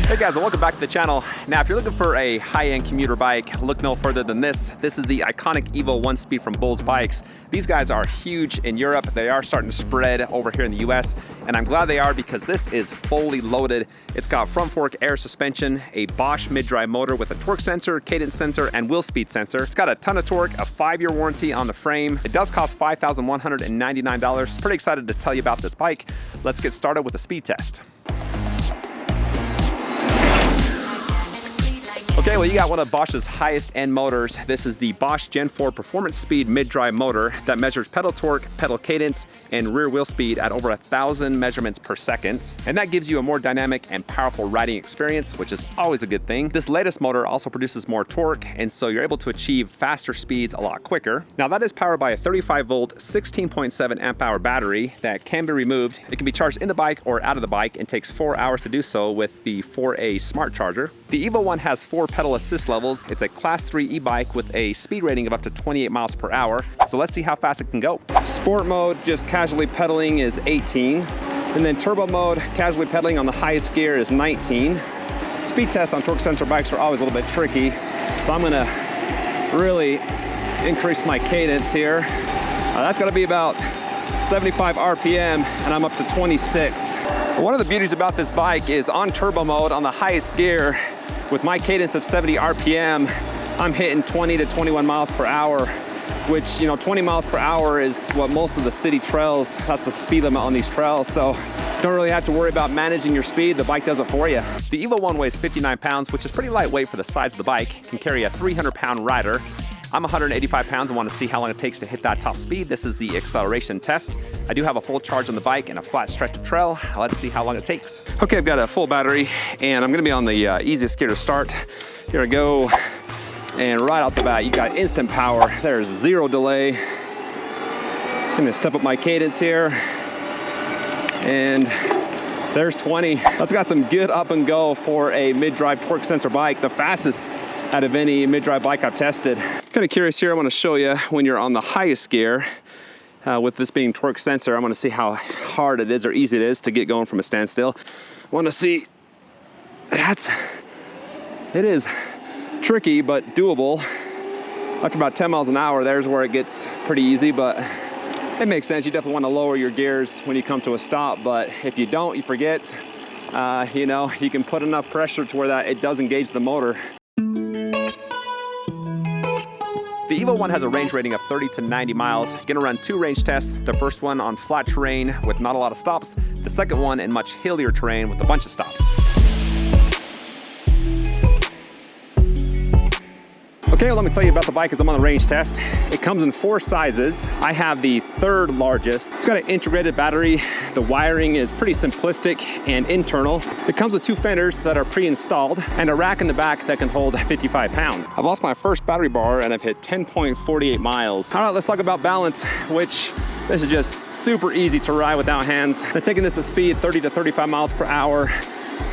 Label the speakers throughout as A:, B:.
A: Hey guys, welcome back to the channel. Now, if you're looking for a high-end commuter bike, look no further than this. This is the iconic Evo 1-Speed from Bulls Bikes. These guys are huge in Europe. They are starting to spread over here in the US, and I'm glad they are because this is fully loaded. It's got front fork air suspension, a Bosch mid-drive motor with a torque sensor, cadence sensor, and wheel speed sensor. It's got a ton of torque, a 5-year warranty on the frame. It does cost $5,199. Pretty excited to tell you about this bike. Let's get started with a speed test. Okay, well, you got one of Bosch's highest end motors. This is the Bosch Gen 4 Performance Speed mid-drive motor that measures pedal torque, pedal cadence, and rear wheel speed at over 1,000 measurements per second. And that gives you a more dynamic and powerful riding experience, which is always a good thing. This latest motor also produces more torque, and so you're able to achieve faster speeds a lot quicker. Now, that is powered by a 35-volt, 16.7 amp-hour battery that can be removed. It can be charged in the bike or out of the bike and takes 4 hours to do so with the 4A smart charger. The Evo 1 has 4 pedal assist levels. It's a class 3 e-bike with a speed rating of up to 28 miles per hour. So let's see how fast it can go. Sport mode, just casually pedaling, is 18. And then turbo mode, casually pedaling on the highest gear, is 19. Speed tests on torque sensor bikes are always a little bit tricky. So I'm gonna really increase my cadence here. That's gonna be about 75 RPM, and I'm up to 26. One of the beauties about this bike is on turbo mode, on the highest gear, with my cadence of 70 RPM, I'm hitting 20 to 21 miles per hour, which, 20 miles per hour is what most of the city trails, that's the speed limit on these trails. So don't really have to worry about managing your speed. The bike does it for you. The Evo 1 weighs 59 pounds, which is pretty lightweight for the size of the bike. It can carry a 300-pound rider. I'm 185 pounds and want to see how long it takes to hit that top speed. This is the acceleration test. I do have a full charge on the bike and a flat stretch of trail. Let's see how long it takes. Okay, I've got a full battery and I'm gonna be on the easiest gear to start. Here I go. And right out the bat, you got instant power. There's 0 delay. I'm gonna step up my cadence here. And there's 20. That's got some good up and go for a mid-drive torque sensor bike. The fastest out of any mid-drive bike I've tested. Kind of curious here, I want to show you when you're on the highest gear, with this being torque sensor, I want to see how hard it is or easy it is to get going from a standstill. I want to see, it is tricky but doable. After about 10 miles an hour, there's where it gets pretty easy, but it makes sense. You definitely want to lower your gears when you come to a stop, but if you don't, you forget, you can put enough pressure to where that it does engage the motor. The Evo 1 has a range rating of 30 to 90 miles. Gonna run 2 range tests. The first one on flat terrain with not a lot of stops. The second one in much hillier terrain with a bunch of stops. Okay, well, let me tell you about the bike as I'm on the range test. It comes in 4 sizes. I have the 3rd largest. It's got an integrated battery. The wiring is pretty simplistic and internal. It comes with 2 fenders that are pre-installed and a rack in the back that can hold 55 pounds. I've lost my first battery bar and I've hit 10.48 miles. All right, let's talk about balance, which this is just super easy to ride without hands. I'm taking this at speed 30 to 35 miles per hour.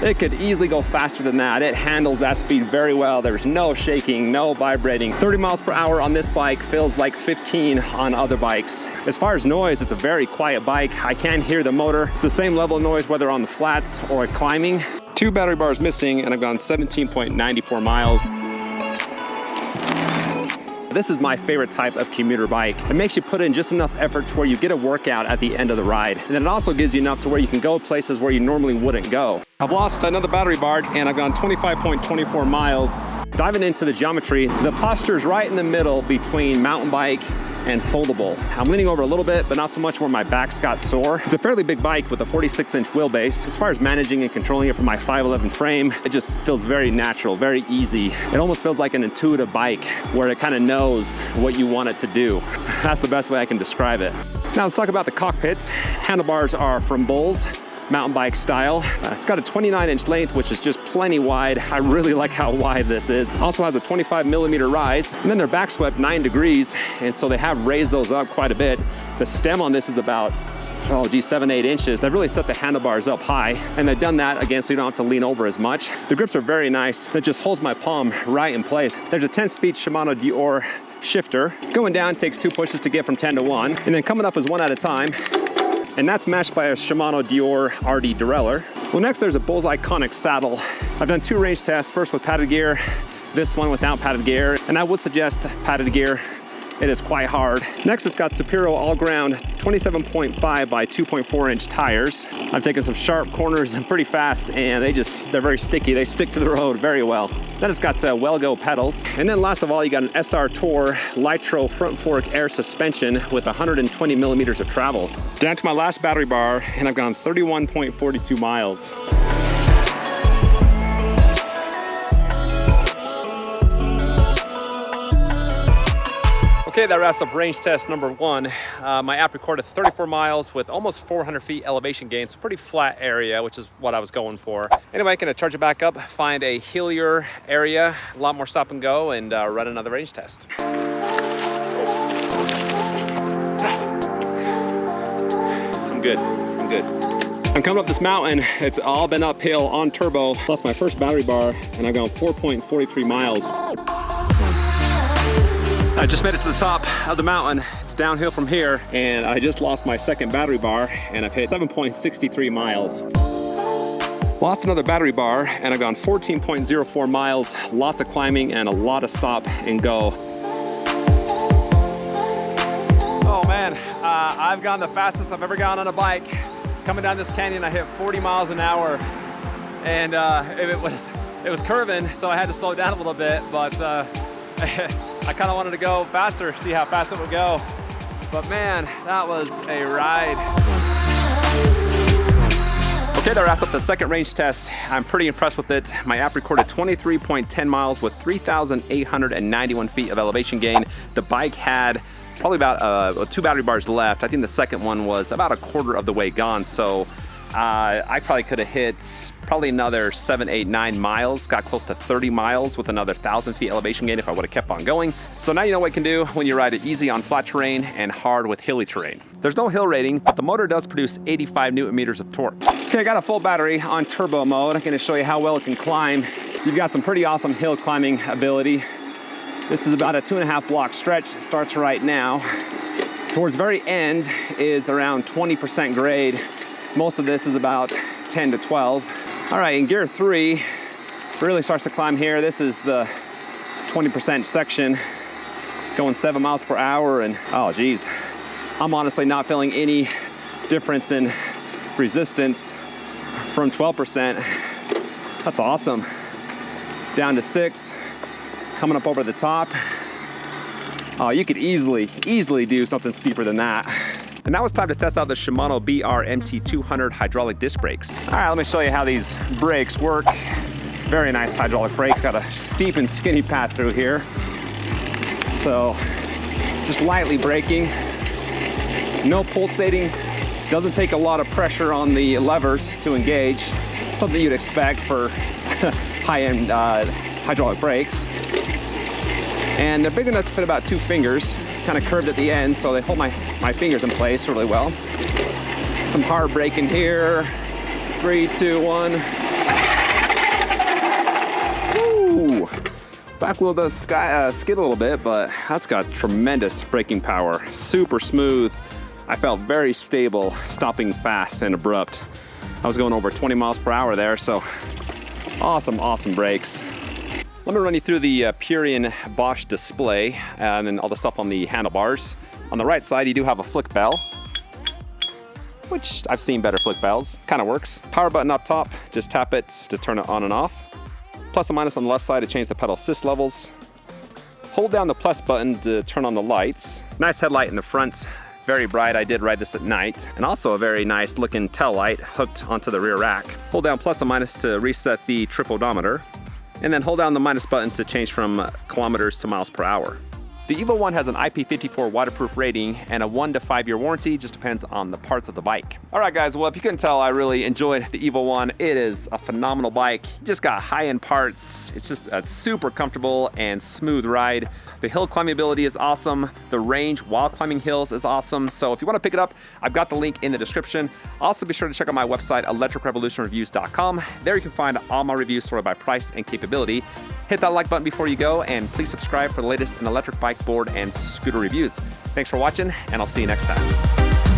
A: It could easily go faster than that. It handles that speed very well. There's no shaking, no vibrating. 30 miles per hour on this bike feels like 15 on other bikes. As far as noise, it's a very quiet bike. I can hear the motor. It's the same level of noise whether on the flats or climbing. 2 battery bars missing and I've gone 17.94 miles. This is my favorite type of commuter bike. It makes you put in just enough effort to where you get a workout at the end of the ride. And then it also gives you enough to where you can go places where you normally wouldn't go. I've lost another battery bar and I've gone 25.24 miles. Diving into the geometry, the posture is right in the middle between mountain bike and foldable. I'm leaning over a little bit, but not so much where my back's got sore. It's a fairly big bike with a 46-inch wheelbase. As far as managing and controlling it from my 5'11" frame, it just feels very natural, very easy. It almost feels like an intuitive bike where it kind of knows what you want it to do. That's the best way I can describe it. Now let's talk about the cockpits. Handlebars are from Bulls, mountain bike style. It's got a 29-inch length, which is just plenty wide. I really like how wide this is. Also has a 25mm rise, and then they're back swept 9 degrees, and so they have raised those up quite a bit. The stem on this is about 7-8 inches. They've really set the handlebars up high, and they've done that again so you don't have to lean over as much. The grips are very nice. It just holds my palm right in place. There's a 10-speed Shimano Dior shifter. Going down takes 2 pushes to get from 10 to 1, and then coming up is 1 at a time. and that's matched by a Shimano Dior RD derailleur. Well, next there's a Bullseye Iconic saddle. I've done 2 range tests, first with padded gear, this one without padded gear, and I would suggest padded gear. It is quite hard. Next, it's got Superior all-ground 27.5 by 2.4 inch tires. I've taken some sharp corners pretty fast, and they're very sticky. They stick to the road very well. Then it's got Well-Go pedals. And then last of all, you got an SR Tour Litro front fork air suspension with 120 millimeters of travel. Down to my last battery bar, and I've gone 31.42 miles. Okay, that wraps up range test number 1. My app recorded 34 miles with almost 400 feet elevation gain, so pretty flat area, which is what I was going for. Anyway, gonna charge it back up, find a hillier area, a lot more stop and go, and run another range test. I'm good. I'm coming up this mountain. It's all been uphill on turbo. Plus my first battery bar, and I've gone 4.43 miles. I just made it to the top of the mountain. It's downhill from here, and I just lost my second battery bar, and I've hit 7.63 miles. Lost another battery bar, and I've gone 14.04 miles, lots of climbing and a lot of stop and go. Oh man, I've gone the fastest I've ever gone on a bike. Coming down this canyon, I hit 40 miles an hour, and it was curving, so I had to slow down a little bit, but I kind of wanted to go faster, see how fast it would go. But man, that was a ride. Okay, that wraps up the second range test. I'm pretty impressed with it. My app recorded 23.10 miles with 3,891 feet of elevation gain. The bike had probably about 2 battery bars left. I think the second one was about a quarter of the way gone. So I probably could have hit probably another 7, 8, 9 miles, got close to 30 miles with another 1,000 feet elevation gain if I would have kept on going. So now you know what you can do when you ride it easy on flat terrain and hard with hilly terrain. There's no hill rating, but the motor does produce 85 Newton meters of torque. Okay, I got a full battery on turbo mode. I'm gonna show you how well it can climb. You've got some pretty awesome hill climbing ability. This is about a 2.5 block stretch. It starts right now. Towards the very end is around 20% grade. Most of this is about 10 to 12. All right, in gear 3, really starts to climb here. This is the 20% section, going 7 miles per hour, and oh geez, I'm honestly not feeling any difference in resistance from 12%. That's awesome. Down to 6, coming up over the top. Oh, you could easily do something steeper than that. And now it's time to test out the Shimano BR MT200 hydraulic disc brakes. All right, let me show you how these brakes work. Very nice hydraulic brakes. Got a steep and skinny path through here. So just lightly braking, no pulsating. Doesn't take a lot of pressure on the levers to engage. Something you'd expect for high-end hydraulic brakes. And they're big enough to fit about 2 fingers. Kind of curved at the end, so they hold my fingers in place really well. Some hard braking here. 3, 2, 1. Woo! Back wheel does skid a little bit, but that's got tremendous braking power. Super smooth. I felt very stable, stopping fast and abrupt. I was going over 20 miles per hour there, so awesome brakes. Let me run you through the Purion Bosch display and then all the stuff on the handlebars. On the right side, you do have a flick bell, which I've seen better flick bells. Kind of works. Power button up top, just tap it to turn it on and off. Plus and minus on the left side to change the pedal assist levels. Hold down the plus button to turn on the lights. Nice headlight in the front, very bright. I did ride this at night. And also a very nice looking tail light hooked onto the rear rack. Hold down plus and minus to reset the trip odometer. And then hold down the minus button to change from kilometers to miles per hour. The Evo 1 has an IP54 waterproof rating and a 1 to 5 year warranty, just depends on the parts of the bike. All right guys, well if you couldn't tell, I really enjoyed the Evo 1. It is a phenomenal bike. You just got high-end parts. It's just a super comfortable and smooth ride. The hill climbing ability is awesome. The range while climbing hills is awesome. So if you want to pick it up, I've got the link in the description. Also be sure to check out my website, electricrevolutionreviews.com. There you can find all my reviews sorted by price and capability. Hit that like button before you go, and please subscribe for the latest in electric bike, board, and scooter reviews. Thanks for watching, and I'll see you next time.